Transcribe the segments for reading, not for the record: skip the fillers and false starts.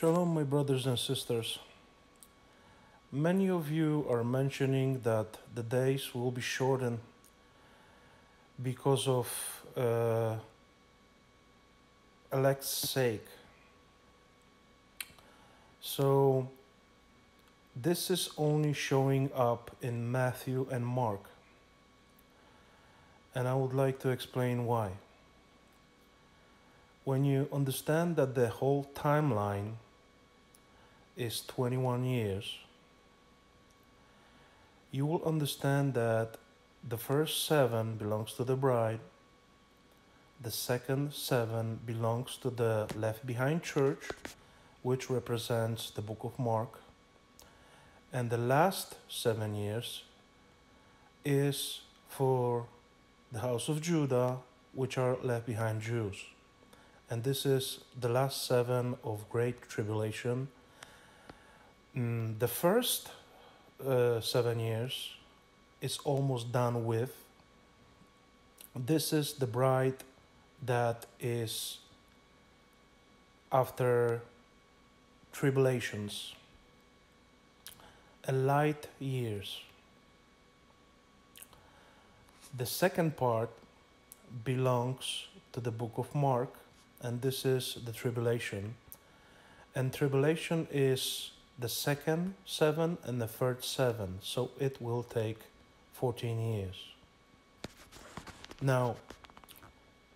Shalom, my brothers and sisters. Many of you are mentioning that the days will be shortened because of elect's sake. So, this is only showing up in Matthew and Mark. And I would like to explain why. When you understand that the whole timeline is 21 years, you will understand that the first 7 belongs to the bride, the second 7 belongs to the left behind church, which represents the book of Mark, and the last 7 years is for the house of Judah, which are left behind Jews. And this is the last 7 of great tribulation. The first 7 years is almost done with. This is the bride that is after tribulations, a light years. The second part belongs to the book of Mark, and this is the tribulation. And tribulation is the second 7 and the third 7, so it will take 14 years. Now,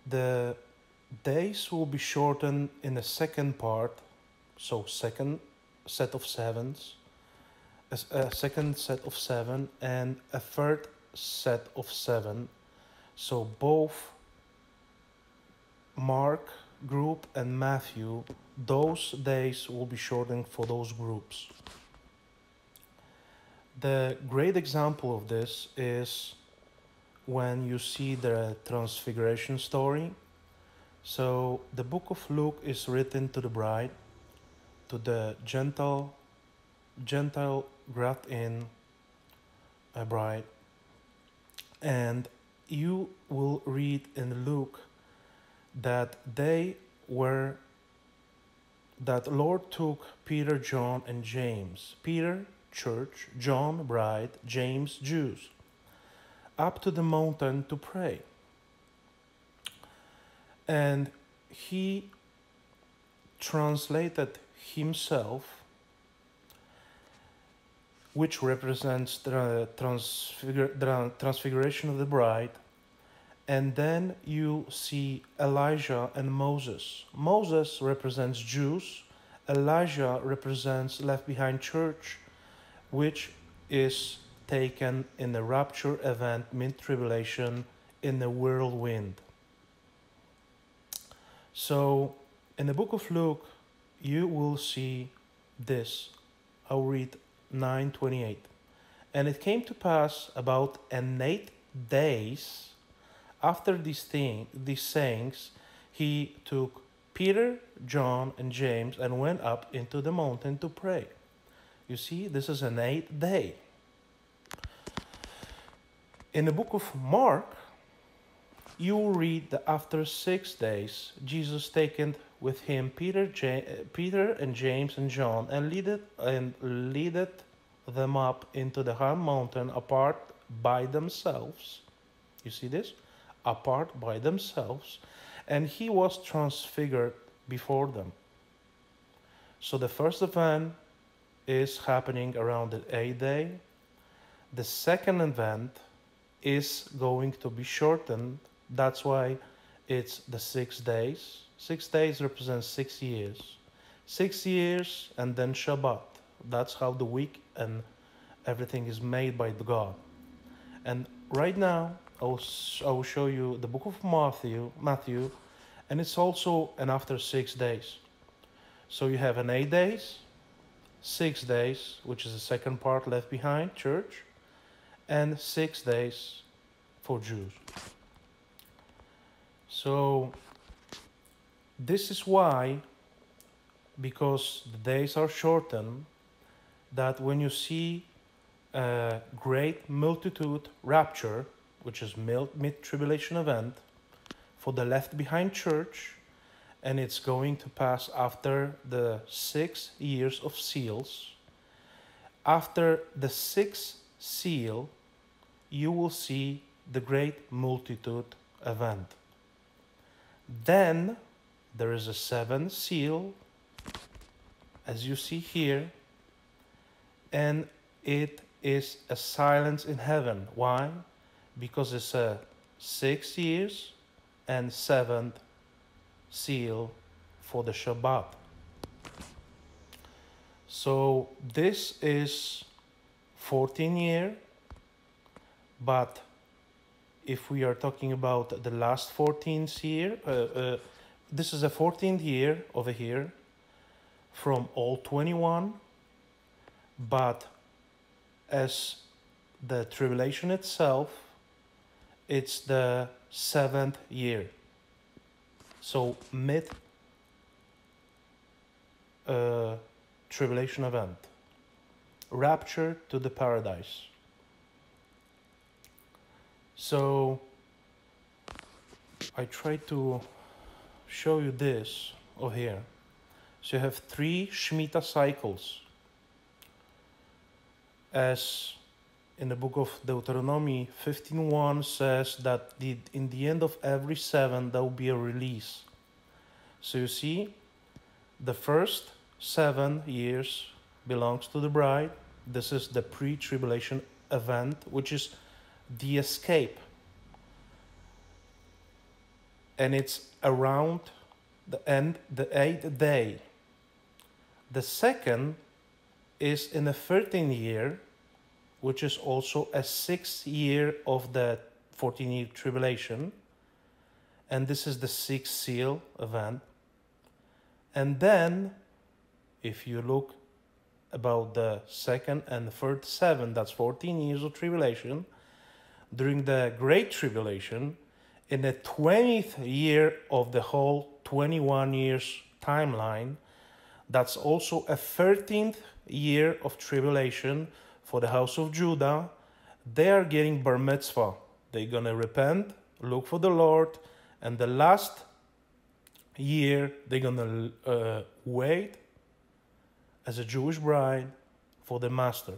the days will be shortened in the second part, so second set of 7s, a second set of 7 and a third set of 7. So both Mark group and Matthew, those days will be shortened for those groups. The great example of this is when you see the transfiguration story. So the book of Luke is written to the bride, to the Gentile graft in a bride, and you will read in Luke that Lord took Peter, John, and James. Peter, church; John, bride; James, Jews, up to the mountain to pray. And he translated himself, which represents the transfiguration of the bride. And then you see Elijah and Moses. Moses represents Jews. Elijah represents left behind church, which is taken in the rapture event, mid-tribulation, in the whirlwind. So, in the book of Luke, you will see this. I'll read 9:28. And it came to pass about 8 days after these sayings, he took Peter, John, and James and went up into the mountain to pray. You see, this is an 8th day. In the book of Mark, you will read that after 6 days, Jesus taken with him Peter and James and John and leaded them up into the high mountain apart by themselves. You see this? Apart by themselves, and he was transfigured before them. So the first event is happening around the 8th day. The second event is going to be shortened. That's why it's the 6 days. 6 days represents 6 years. 6 years and then Shabbat. That's how the week and everything is made by God. And right now, I will show you the book of Matthew, and it's also an after 6 days. So you have an 8 days, 6 days, which is the second part left behind, church, and 6 days for Jews. So this is why, because the days are shortened, that when you see a great multitude rapture, which is mid-tribulation event, for the left behind church, and it's going to pass after the 6 years of seals. After the sixth seal, you will see the great multitude event. Then there is a seventh seal, as you see here, and it is a silence in heaven. Why? Because it's a 6 years and seventh seal for the Shabbat. So this is 14 year, but if we are talking about the last 14th year, this is a 14th year over here from all 21, but as the tribulation itself, it's the 7th year. So mid tribulation event, rapture to the paradise. So I try to show you this over here. So you have 3 Shemitah cycles, as in the book of Deuteronomy 15:1 says that in the end of every 7 there will be a release. So you see, the first 7 years belongs to the bride. This is the pre-tribulation event, which is the escape. And it's around the end, the 8th day. The second is in the 13th year, which is also a 6th year of the 14-year tribulation. And this is the 6th seal event. And then, if you look about the second and third 7, that's 14 years of tribulation. During the Great Tribulation, in the 20th year of the whole 21 years timeline, that's also a 13th year of tribulation for the house of Judah. They are getting bar mitzvah. They're going to repent, look for the Lord, and the last year they're going to wait as a Jewish bride for the master.